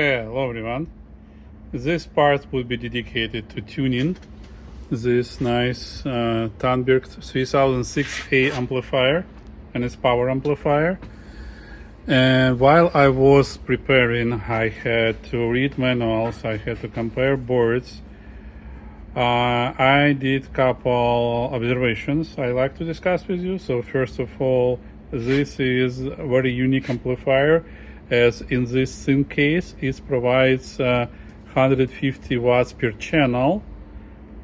Hello everyone. This part will be dedicated to tuning this nice Tandberg 3006A amplifier and its power amplifier. And while I was preparing, I had to read manuals, I had to compare boards. I did couple observations I like to discuss with you. So first of all, this is a very unique amplifier, as in this thin case it provides 150 watts per channel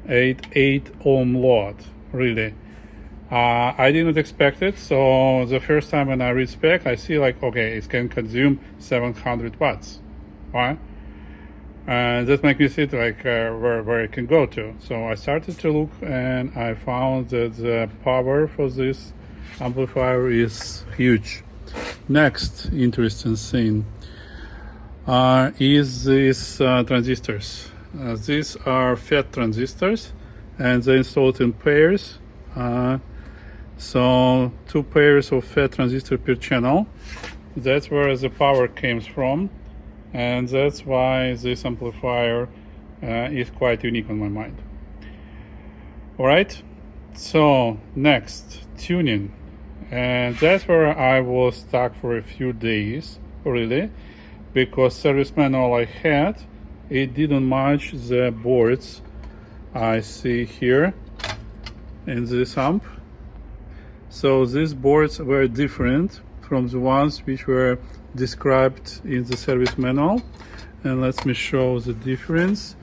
at 8 ohm load. Really, I didn't expect it. So the first time when I read spec, I see like, okay, it can consume 700 watts. Why? That makes me think like where it can go to. So I started to look and I found that the power for this amplifier is huge. Next interesting thing is these transistors. These are FET transistors and they're installed in pairs. So 2 pairs of FET transistor per channel. That's where the power comes from. And that's why this amplifier is quite unique on my mind. Alright, so next, tuning. And that's where I was stuck for a few days, really, because service manual I had, it didn't match the boards I see here in this amp. So these boards were different from the ones which were described in the service manual, and let me show the difference.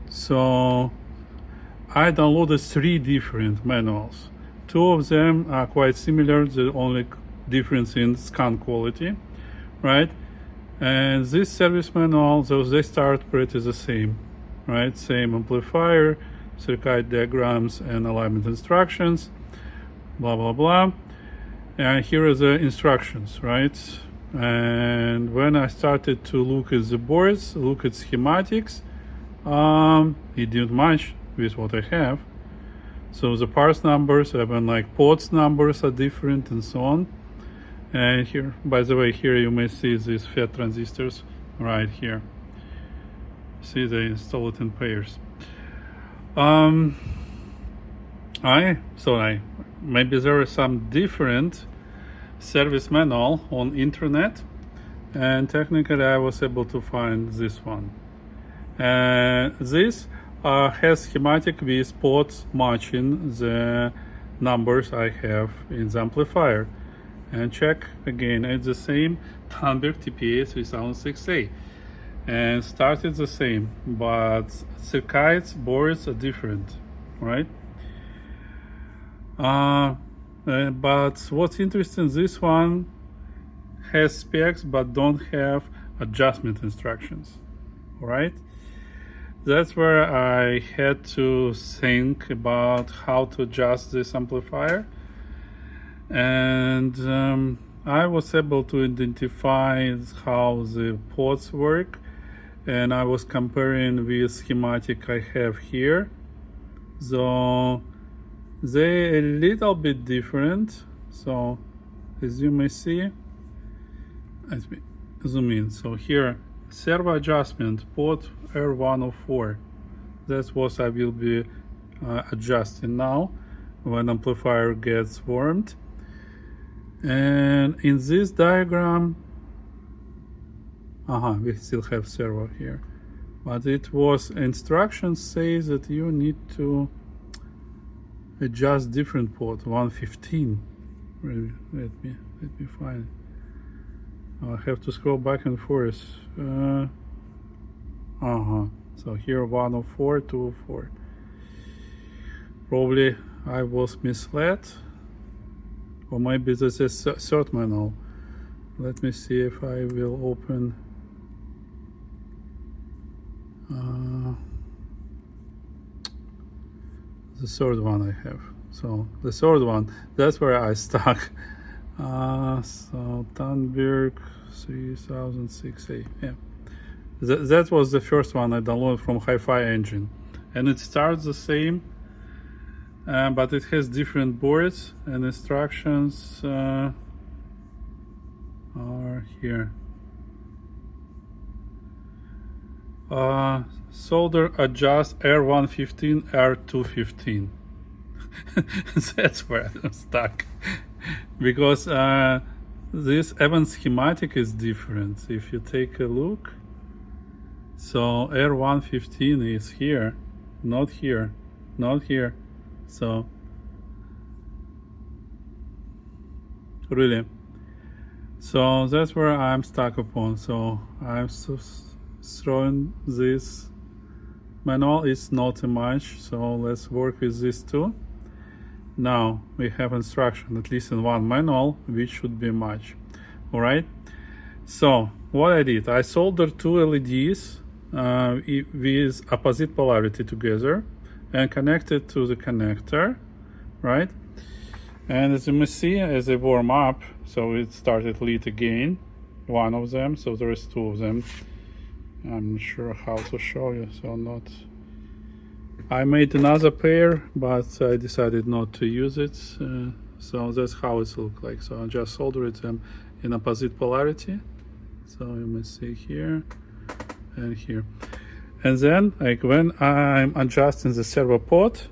So I downloaded 3 different manuals. 2 of them are quite similar, the only difference in scan quality, right? And this service manual, those they start pretty the same, right? Same amplifier, circuit diagrams and alignment instructions, blah blah blah. And here are the instructions, right? And when I started to look at the boards, look at schematics, it didn't match with what I have. So the parts numbers, even like ports numbers are different and so on. And here, by the way, here you may see these FET transistors right here. See, they installed in pairs. Maybe there are some different service manual on internet, and technically I was able to find this one. This has schematic with ports matching the numbers I have in the amplifier. And check again, it's the same Tandberg TPA3006A, and started the same, but circuits, boards are different, right? But what's interesting, this one has specs but don't have adjustment instructions. All right, that's where I had to think about how to adjust this amplifier, and I was able to identify how the ports work, and I was comparing with schematic I have here. So they're a little bit different. So as you may see, let me zoom in. So here, servo adjustment, port R104. That's what I will be adjusting now when amplifier gets warmed. And in this diagram, we still have servo here, but it was instructions say that you need to adjust different port 115. Let me find it. I have to scroll back and forth. So here 104, 204. Probably I was misled, or maybe this is a third manual. Let me see if I will open the third one I have. So the third one, that's where I stuck. So Tandberg 3006A. Yeah, that was the first one I downloaded from Hi-Fi Engine, and it starts the same, but it has different boards, and instructions are here. Solder adjust R115, R215. That's where I'm stuck. Because this even schematic is different. If you take a look, so R115 is here, not here, not here. So really, so that's where I'm stuck upon. So I'm throwing this manual is not much, so let's work with this too. Now we have instruction, at least in one manual, which should be much. All right, so what I did, I soldered two LEDs with opposite polarity together and connected to the connector, right? And as you may see, as they warm up, so it started lit again, one of them, so there is two of them. I'm not sure how to show you, so not. I made another pair, but I decided not to use it, so that's how it looks like. So I just soldered them in opposite polarity, so you may see here and here. And then, like when I'm adjusting the servo port,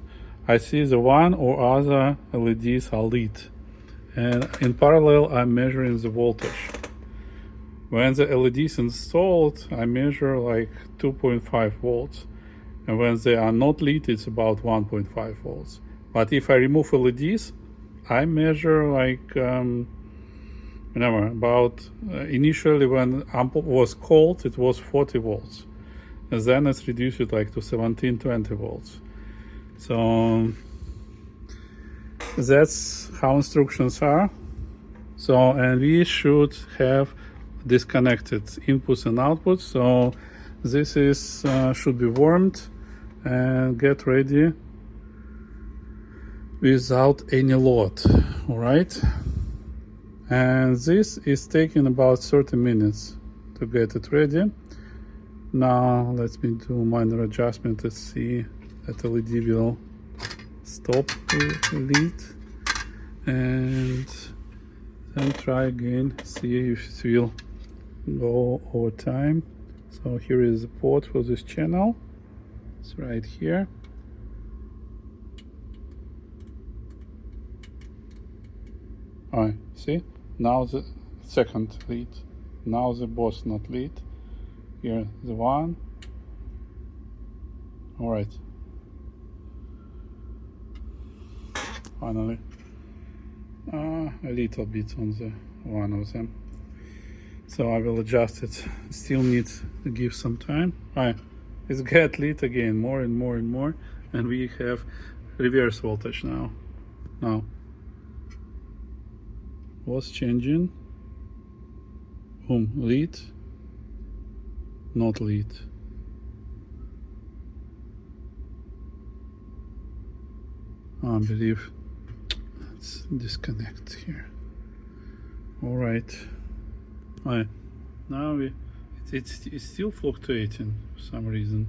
I see the one or other LEDs are lit, and in parallel I'm measuring the voltage. When the LED is installed, I measure like 2.5 volts, and when they are not lit, it's about 1.5 volts. But if I remove LEDs, I measure like initially when amp was cold, it was 40 volts, and then it's reduced it like to 17-20 volts. So that's how instructions are. So, and we should have disconnected inputs and outputs. So this is should be warmed and get ready without any load. All right, and this is taking about 30 minutes to get it ready. Now let me do minor adjustment to see that LED will stop the lit, and then try again, see if it will go over time. So here is the port for this channel. It's right here. Alright, see? Now the second lead. Now the both not lit. Here the one. Alright. Finally. A little bit on the one of them. So I will adjust it. Still need to give some time. Alright. It's get lit again more and more and more, and we have reverse voltage now. Now what's changing? Lit, not lit. I believe let's disconnect here. All right. Now it's still fluctuating for some reason.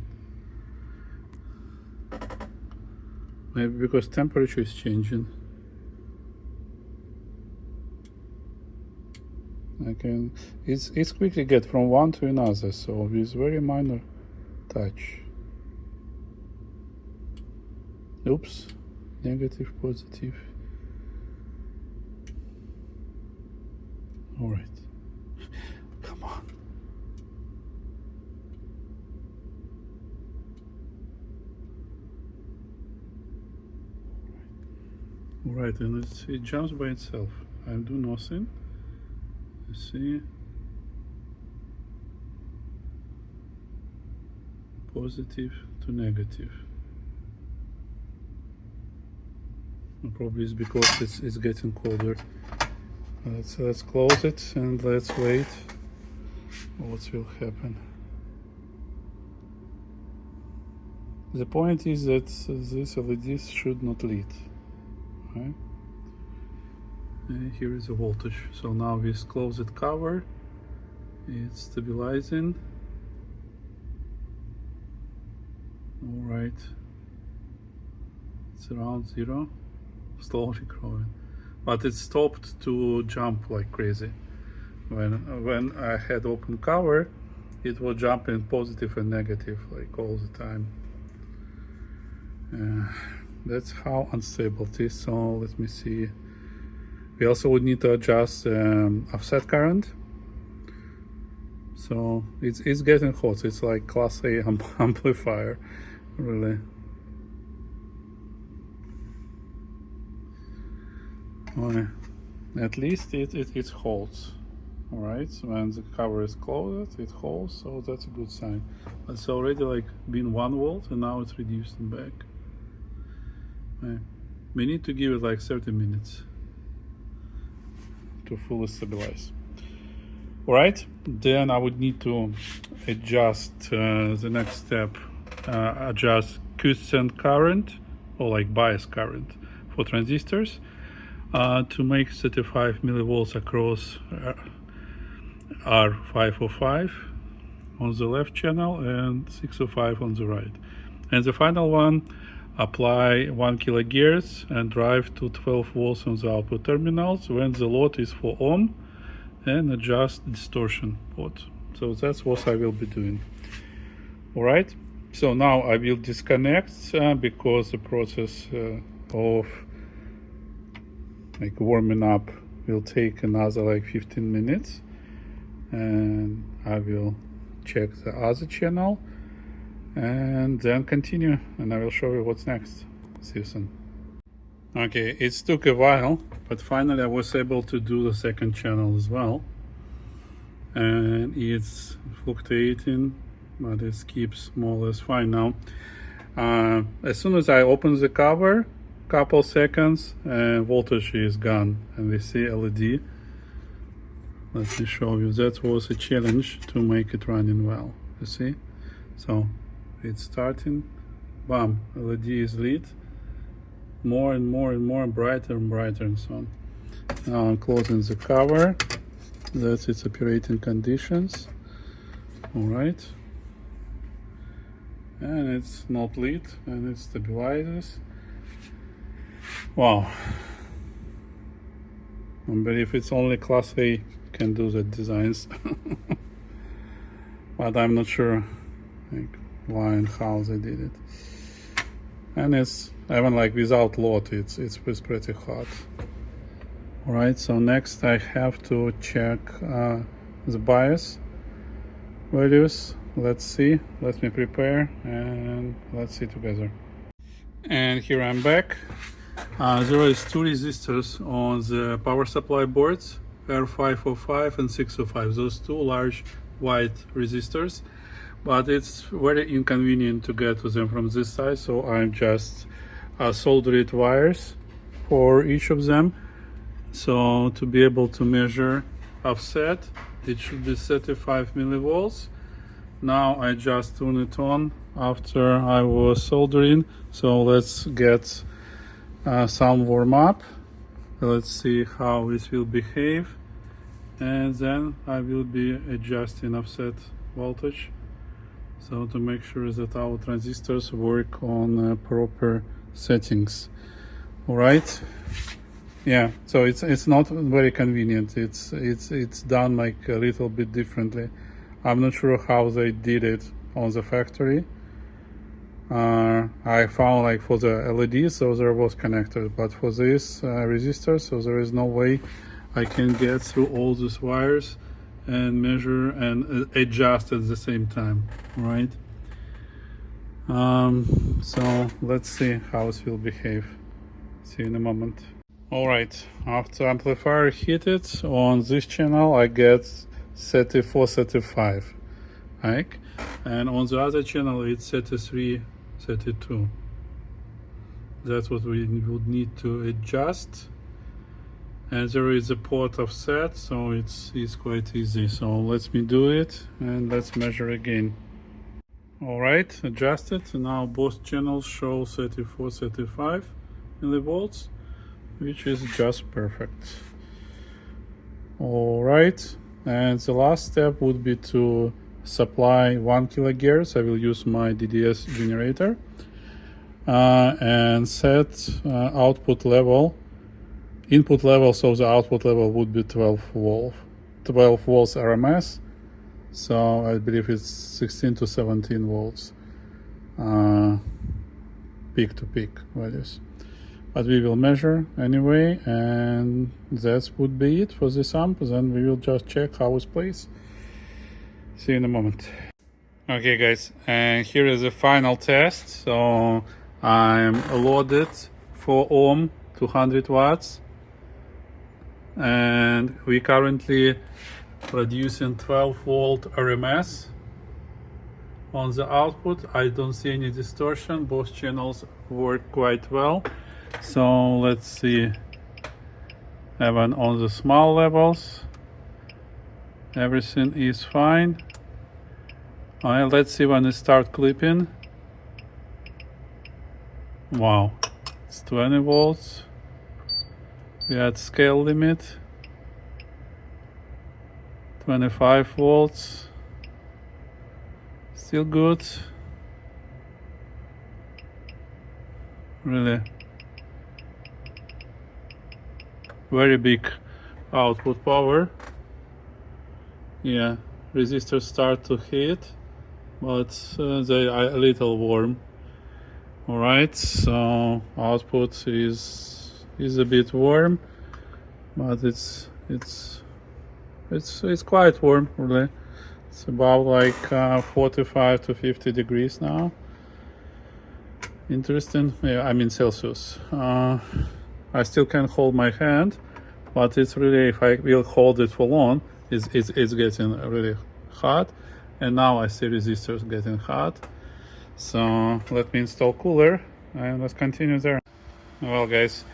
Maybe because temperature is changing. It's quickly get from one to another, so with very minor touch. Oops, negative, positive. All right, come on. All right, and it jumps by itself. I'll do nothing. You see, positive to negative. Probably it's because it's getting colder. Let's close it and let's wait what will happen. The point is that these LEDs should not lit. Right? And here is the voltage. So now with closed cover, it's stabilizing. All right, it's around 0, slowly growing, but it stopped to jump like crazy. When I had open cover, it will jump in positive and negative like all the time. That's how unstable it is. So let me see. We also would need to adjust offset current. So it's getting hot. It's like class A amplifier, really. Well, at least it holds. All right, so when the cover is closed, it holds, so that's a good sign. It's already like been 1 volt and now it's reducing back. We need to give it like 30 minutes to fully stabilize. All right, then I would need to adjust the next step, adjust quiescent current or like bias current for transistors to make 35 millivolts across R505 on the left channel and 605 on the right. And the final one, apply 1 kilohertz and drive to 12 volts on the output terminals when the load is for ohm, and adjust distortion pot. So that's what I will be doing. All right, so now I will disconnect because the process of like warming up will take another like 15 minutes, and I will check the other channel and then continue, and I will show you what's next. See you soon. Okay, it took a while, but finally I was able to do the second channel as well, and it's fluctuating, but it keeps more or less fine now. As soon as I open the cover, couple seconds, and voltage is gone, and we see LED. Let me show you. That was a challenge to make it running well. You see? So it's starting. Bam! LED is lit. More and more and more, brighter and brighter, and so on. Now I'm closing the cover. That's its operating conditions. All right. And it's not lit, and it stabilizes. Wow. But if it's only class A can do the designs. But I'm not sure like why and how they did it. And it's even like without load, it's pretty hot. All right, so next I have to check the bias values. Let's see. Let me prepare and let's see together. And here I'm back. There is 2 resistors on the power supply boards, R505 and 605. Those 2 large white resistors, but it's very inconvenient to get to them from this side, so I'm just soldering wires for each of them. So to be able to measure offset, it should be 35 millivolts. Now I just turn it on after I was soldering. So let's get some warm up. Let's see how it will behave, and then I will be adjusting offset voltage, so to make sure that our transistors work on proper settings. All right. Yeah, so it's not very convenient. It's done like a little bit differently. I'm not sure how they did it on the factory. I found like for the LED, so there was connected, but for this resistor, so there is no way I can get through all these wires and measure and adjust at the same time, right? So let's see how it will behave. See you in a moment. All right, after amplifier heated on this channel, I get 34, 35, right? And on the other channel, it's 33, 32. That's what we would need to adjust. And there is a port offset, so it's quite easy. So let me do it and let's measure again. All right, adjusted. Now both channels show 34, 35 millivolts, which is just perfect. All right, and the last step would be to supply 1 kilohertz. I will use my DDS generator and set output level, input level, so the output level would be 12 volts RMS, So I believe it's 16 to 17 volts peak to peak values. But we will measure anyway, and that would be it for this amp. Then we will just check how it plays. See you in a moment. Okay guys, and here is the final test. So I'm loaded 4 ohm 200 watts, and we currently producing 12 volt RMS on the output. I don't see any distortion. Both channels work quite well. So let's see, even on the small levels everything is fine. Alright, let's see when it start clipping. Wow, it's 20 volts. We had scale limit, 25 volts, still good. Really very big output power. Yeah, resistors start to hit, but they are a little warm. All right, so output is a bit warm, but it's quite warm, really. It's about like 45 to 50 degrees now. Interesting. Yeah, I mean Celsius. I still can hold my hand, but it's really, if I will hold it for long, it's getting really hot. And now I see resistors getting hot. So let me install cooler and let's continue there. Well guys,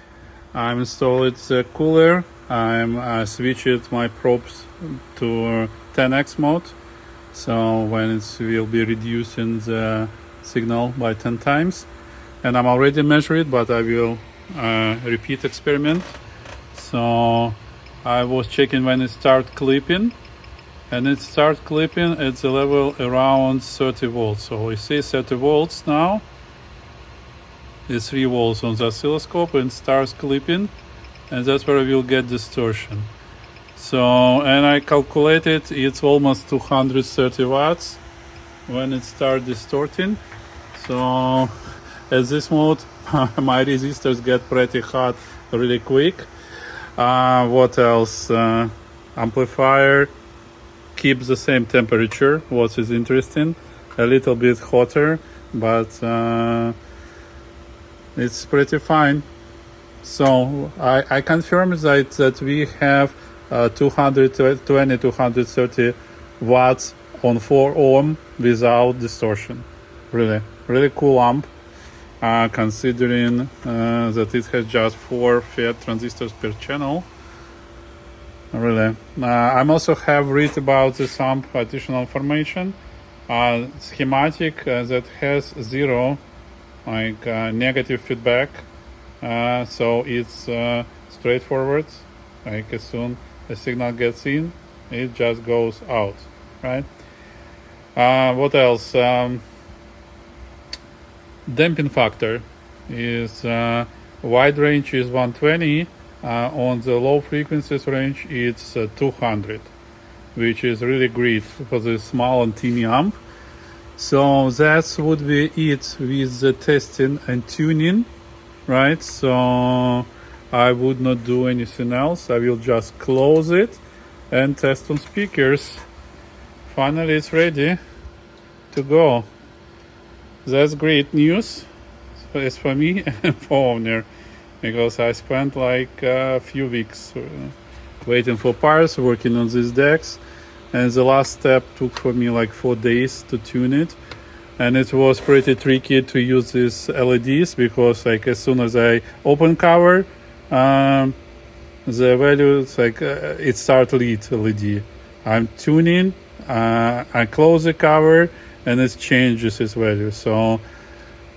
I'm installed the cooler. I'm switched my probes to 10x mode. So when it will be reducing the signal by 10 times. And I'm already measured it, but I will repeat experiment. So I was checking when it start clipping, and it start clipping at the level around 30 volts. So we see 30 volts now. It's 3 volts on the oscilloscope, and starts clipping, and that's where we'll get distortion. So, and I calculated it's almost 230 watts when it starts distorting. So at this mode, my resistors get pretty hot really quick. What else? Amplifier keeps the same temperature, what is interesting. A little bit hotter, but it's pretty fine. So I confirm that we have 220, 230 watts on 4 ohm without distortion. Really cool amp. Considering that it has just 4 FET transistors per channel. Really. I'm also have read about this amp additional information. Schematic that has 0 negative feedback. So it's straightforward. Like as soon as signal gets in, it just goes out, right? What else? Damping factor is wide range is 120, on the low frequencies range it's 200, which is really great for the small and teeny amp. So that would be it with the testing and tuning, right? So I would not do anything else. I will just close it and test on speakers. Finally it's ready to go. That's great news, as for me and for owner, because I spent like a few weeks waiting for parts, working on these decks, and the last step took for me like 4 days to tune it, and it was pretty tricky to use these LEDs because like as soon as I open cover, the values like it start lead LED. I'm tuning, I close the cover, and it changes its value. So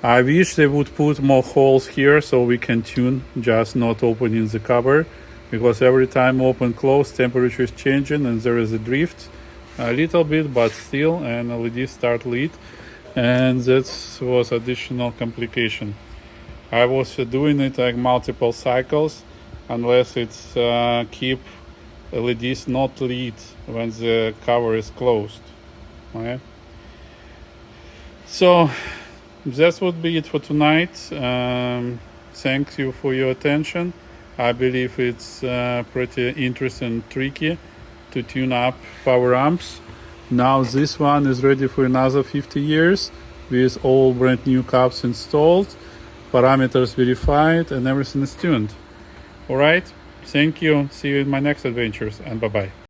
I wish they would put more holes here so we can tune, just not opening the cover, because every time open close temperature is changing and there is a drift a little bit, but still, and LED start lead, and that was additional complication. I was doing it like multiple cycles unless it's keep LEDs not lit when the cover is closed. Okay. So that would be it for tonight. Thank you for your attention. I believe it's pretty interesting and tricky to tune up power amps. Now this one is ready for another 50 years with all brand new caps installed, parameters verified, and everything is tuned. Alright, thank you. See you in my next adventures, and bye-bye.